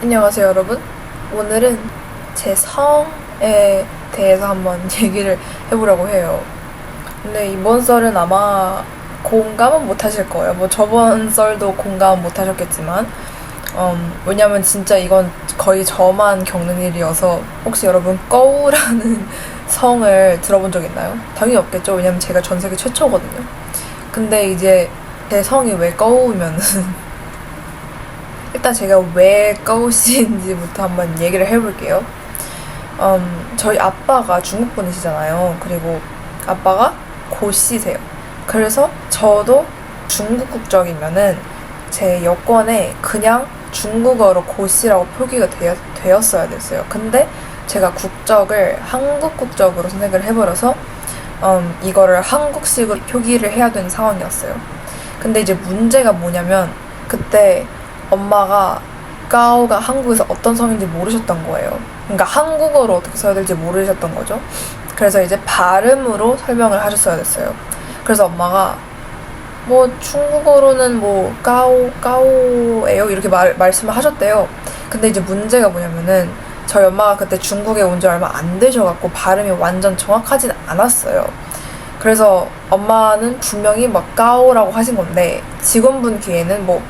안녕하세요, 여러분. 오늘은 제 성에 대해서 한번 얘기를 해보려고 해요. 근데 이번 썰은 아마 공감은 못 하실 거예요. 뭐 저번 썰도 공감 못 하셨겠지만, 왜냐면 진짜 이건 거의 저만 겪는 일이어서, 혹시 여러분 꺼우라는 성을 들어본 적 있나요? 당연히 없겠죠. 왜냐면 제가 전 세계 최초거든요. 근데 이제 제 성이 왜 꺼우면은 일단 제가 왜 꺼우씨인지부터 한번 얘기를 해볼게요. 저희 아빠가 중국 분이시잖아요. 그리고 아빠가 고씨세요. 그래서 저도 중국 국적이면은 제 여권에 그냥 중국어로 고씨라고 표기가 되었어야 됐어요. 근데 제가 국적을 한국 국적으로 선택을 해버려서 이거를 한국식으로 표기를 해야 되는 상황이었어요. 근데 이제 문제가 뭐냐면 그때 엄마가 까오가 한국에서 어떤 성인지 모르셨던 거예요. 그러니까 한국어로 어떻게 써야 될지 모르셨던 거죠. 그래서 이제 발음으로 설명을 하셨어야 됐어요. 그래서 엄마가 뭐 중국어로는 뭐 까오예요 이렇게 말씀을 하셨대요. 근데 이제 문제가 뭐냐면은 저희 엄마가 그때 중국에 온 지 얼마 안 되셔갖고 발음이 완전 정확하진 않았어요. 그래서 엄마는 분명히 막 까오라고 하신 건데 직원분 귀에는 뭐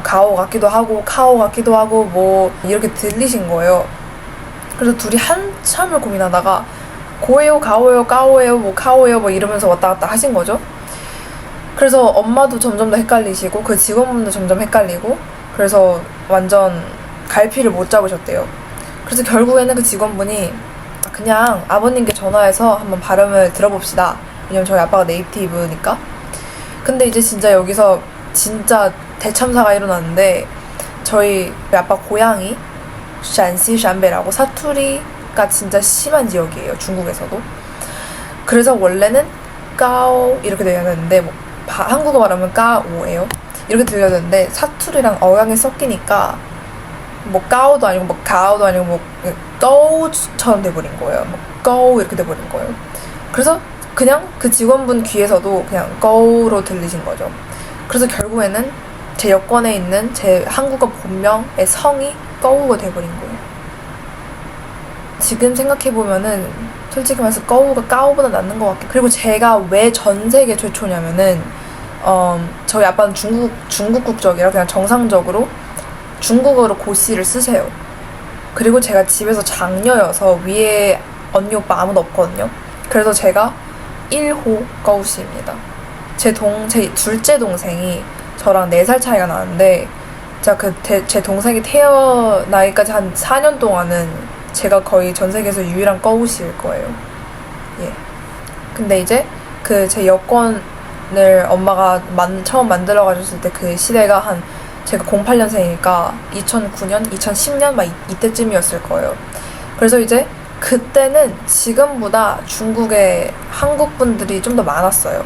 가오 같기도 하고 카오 같기도 하고 뭐 이렇게 들리신 거예요. 그래서 둘이 한참을 고민하다가 고예요 가오예요 까오예요 뭐 카오예요 뭐 이러면서 왔다 갔다 하신 거죠. 그래서 엄마도 점점 더 헷갈리시고 그 직원분도 점점 헷갈리고 그래서 완전 갈피를 못 잡으셨대요. 그래서 결국에는 그 직원분이 그냥 아버님께 전화해서 한번 발음을 들어봅시다. 왜냐면 저희 아빠가 네이티브니까. 근데 이제 진짜 여기서 진짜 대참사가 일어났는데 저희 아빠 고향이 陕西 陕北라고 사투리가 진짜 심한 지역이에요. 중국에서도. 그래서 원래는 까오 이렇게 들려야 되는데 뭐 한국어 말하면 까오예요. 이렇게 들려야 되는데 사투리랑 어양이 섞이니까 뭐 까오도 아니고 뭐 가오도 아니고 뭐 꺼우처럼 돼버린 거예요. 뭐 꺼우 이렇게 돼버린 거예요. 그래서 그냥 그 직원분 귀에서도 그냥 꺼우로 들리신 거죠. 그래서 결국에는 제 여권에 있는 제 한국어 본명의 성이 꺼우가 돼버린 거예요. 지금 생각해보면은 솔직히 말해서 꺼우가 까오보다 낫는 것 같아요. 그리고 제가 왜 전 세계 최초냐면은 저희 아빠는 중국 국적이라 그냥 정상적으로 중국어로 고씨를 쓰세요. 그리고 제가 집에서 장녀여서 위에 언니 오빠 아무도 없거든요. 그래서 제가 1호 꺼우씨입니다. 제 둘째 동생이 저랑 4살 차이가 나는데 제가 제 동생이 태어나기까지 한 4년 동안은 제가 거의 전 세계에서 유일한 꺼우씨일 거예요. 예. 근데 이제 그 제 여권을 엄마가 처음 만들어 가셨을 때 그 시대가 한 제가 08년생이니까 2009년, 2010년 막 이때쯤이었을 거예요. 그래서 이제 그때는 지금보다 중국에 한국 분들이 좀 더 많았어요.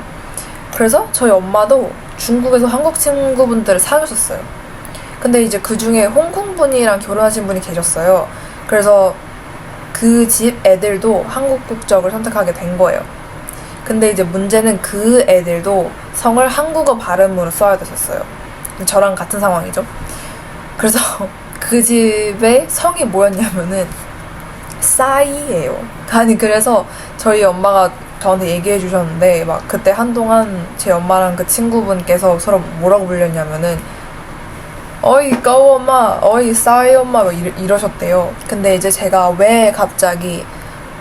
그래서 저희 엄마도 중국에서 한국 친구분들을 사귀셨어요. 근데 이제 그 중에 홍콩 분이랑 결혼하신 분이 계셨어요. 그래서 그 집 애들도 한국 국적을 선택하게 된 거예요. 근데 이제 문제는 그 애들도 성을 한국어 발음으로 써야 됐었어요. 저랑 같은 상황이죠. 그래서 그 집의 성이 뭐였냐면은 싸이예요. 아니 그래서 저희 엄마가 저한테 얘기해 주셨는데 막 그때 한동안 제 엄마랑 그 친구분께서 서로 뭐라고 불렸냐면은 어이 까오 엄마 어이 싸이 엄마 이러셨대요. 근데 이제 제가 왜 갑자기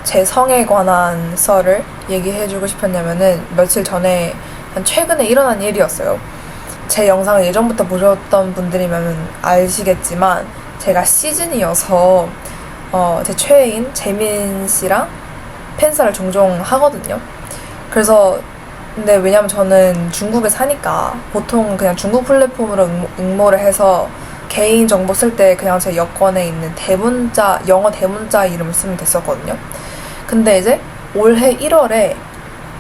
제 성에 관한 썰을 얘기해 주고 싶었냐면은 며칠 전에 한 최근에 일어난 일이었어요. 제 영상을 예전부터 보셨던 분들이면 아시겠지만 제가 시즌이어서 제 최애인 재민 씨랑 팬싸를 종종 하거든요. 그래서 근데 왜냐면 저는 중국에 사니까 보통 그냥 중국 플랫폼으로 응모를 해서 개인 정보 쓸 때 그냥 제 여권에 있는 영어 대문자 이름을 쓰면 됐었거든요. 근데 이제 올해 1월에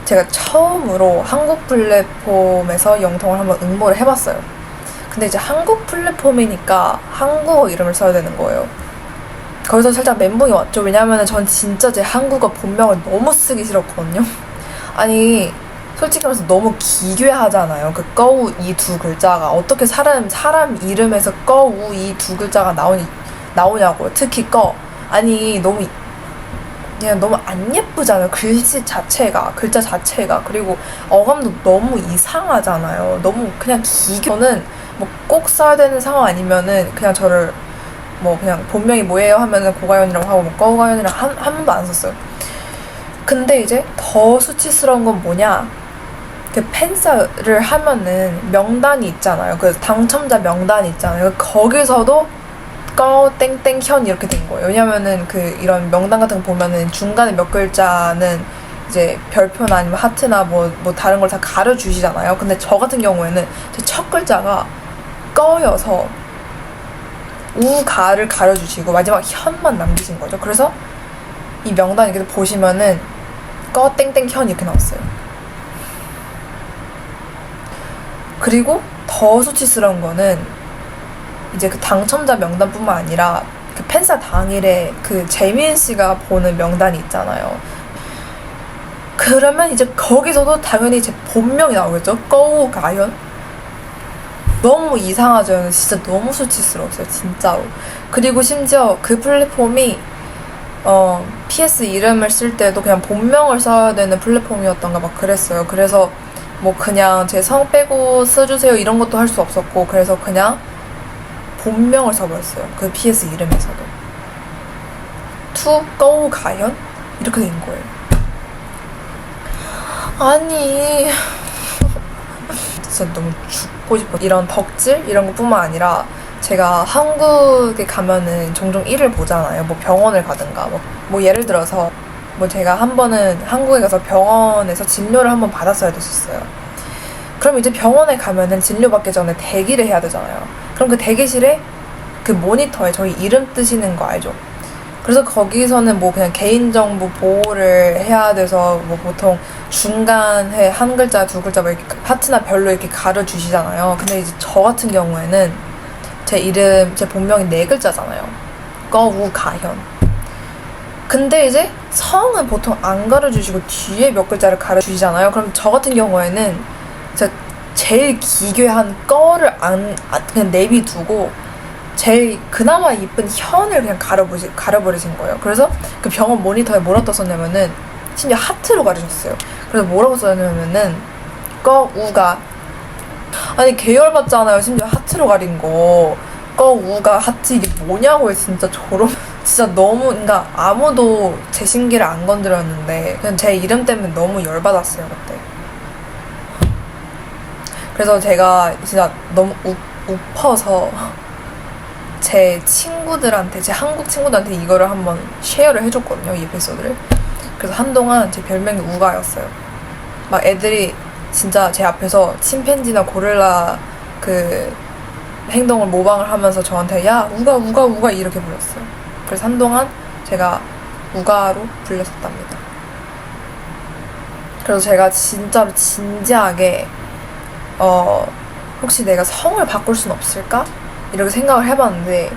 제가 처음으로 한국 플랫폼에서 영통을 한번 응모를 해봤어요. 근데 이제 한국 플랫폼이니까 한국어 이름을 써야 되는 거예요. 거기서 살짝 멘붕이 왔죠. 왜냐면은 전 진짜 제 한국어 본명을 너무 쓰기 싫었거든요. 아니 솔직히 말해서 너무 기괴하잖아요. 그 꺼우 이 두 글자가 어떻게 사람 이름에서 꺼우 이 두 글자가 나오니 나오냐고요. 특히 아니 너무 그냥 너무 안 예쁘잖아요. 글자 자체가. 그리고 어감도 너무 이상하잖아요. 너무 그냥 저는 뭐 꼭 써야 되는 상황 아니면은 그냥 저를 뭐 그냥 본명이 뭐예요 하면은 고가연이라고 하고 뭐 꺼가연이라고 한 번도 안 썼어요. 근데 이제 더 수치스러운 건 뭐냐, 그 팬싸를 하면은 명단이 있잖아요. 그 당첨자 명단이 있잖아요. 거기서도 땡땡현 이렇게 된 거예요. 왜냐면은 그 이런 명단 같은 거 보면은 중간에 몇 글자는 이제 별표나 아니면 하트나 뭐 다른 걸 다 가려주시잖아요. 근데 저 같은 경우에는 제 첫 글자가 꺼여서 우가를 가려주시고 마지막 현만 남기신 거죠. 그래서 이 명단 이렇게 보시면은 땡땡현 이렇게 나왔어요. 그리고 더 수치스러운 거는 이제 그 당첨자 명단뿐만 아니라 그 팬싸 당일에 그 재민 씨가 보는 명단이 있잖아요. 그러면 이제 거기서도 당연히 제 본명이 나오겠죠. 꺼우가연. 너무 이상하죠. 진짜 너무 수치스러웠어요. 진짜로. 그리고 심지어 그 플랫폼이 PS 이름을 쓸 때도 그냥 본명을 써야 되는 플랫폼이었던가 막 그랬어요. 그래서 뭐 그냥 제 성 빼고 써주세요 이런 것도 할 수 없었고, 그래서 그냥 본명을 써버렸어요. 그 PS 이름에서도. 꺼우가연? 이렇게 된 거예요. 아니 진짜 너무 죽고 싶어. 이런 덕질? 이런 것뿐만 아니라 제가 한국에 가면은 종종 일을 보잖아요. 뭐 병원을 가든가 뭐 예를 들어서 뭐 제가 한 번은 한국에 가서 병원에서 진료를 한번 받았어야 됐었어요. 그럼 이제 병원에 가면은 진료 받기 전에 대기를 해야 되잖아요. 그럼 그 대기실에 그 모니터에 저희 이름 뜨시는 거 알죠? 그래서 거기서는 뭐 그냥 개인정보 보호를 해야 돼서 뭐 보통 중간에 한 글자, 두 글자 뭐 이렇게 하트나 별로 이렇게 가려주시잖아요. 근데 이제 저 같은 경우에는 제 이름, 제 본명이 4글자잖아요. 꺼우가현. 근데 이제 성은 보통 안 가려주시고 뒤에 몇 글자를 가려주시잖아요. 그럼 저 같은 경우에는 제가 제일 기괴한 꺼를 그냥 내비두고 제일 그나마 이쁜 현을 그냥 가려버리신 거예요. 그래서 그 병원 모니터에 뭐라 떴었냐면은 심지어 하트로 가르셨어요. 그래서 뭐라고 써냐면은 꺼우가, 아니 계열받잖아요. 심지어 하트로 가린 거. 꺼우가 하트 이게 뭐냐고요. 진짜 진짜 너무, 그러니까 아무도 제 신기를 안 건드렸는데 그냥 제 이름 때문에 너무 열받았어요 그때. 그래서 제가 진짜 너무 우퍼서 제 친구들한테, 제 한국 친구들한테 이거를 한번 쉐어를 해줬거든요, 이 에피소드를. 그래서 한동안 제 별명이 우가였어요. 막 애들이 진짜 제 앞에서 침팬지나 고릴라 그 행동을 모방을 하면서 저한테 야 우가 이렇게 불렀어요. 그래서 한동안 제가 우가로 불렸었답니다. 그래서 제가 진짜로 진지하게 혹시 내가 성을 바꿀 순 없을까? 이렇게 생각을 해봤는데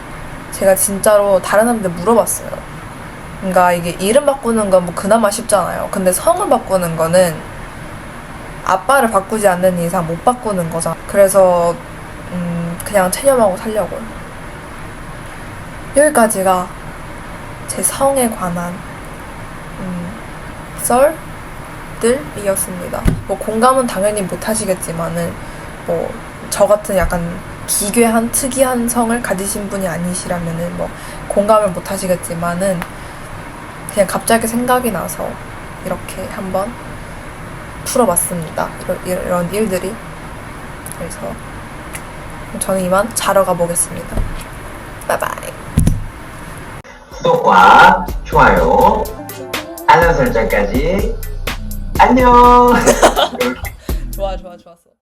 제가 진짜로 다른 사람들 물어봤어요. 그러니까 이게 이름 바꾸는 건 뭐 그나마 쉽잖아요. 근데 성을 바꾸는 거는 아빠를 바꾸지 않는 이상 못 바꾸는 거잖아. 그래서 그냥 체념하고 살려고요. 여기까지가 제 성에 관한 썰들이었습니다. 뭐 공감은 당연히 못 하시겠지만은 뭐 저 같은 약간 기괴한 특이한 성을 가지신 분이 아니시라면은 뭐 공감을 못 하시겠지만은 그냥 갑자기 생각이 나서 이렇게 한번 풀어봤습니다. 이런 일들이. 그래서 저는 이만 자러 가보겠습니다. 바이바이. 구독과 좋아요, 알람 설정까지 안녕. 좋았어.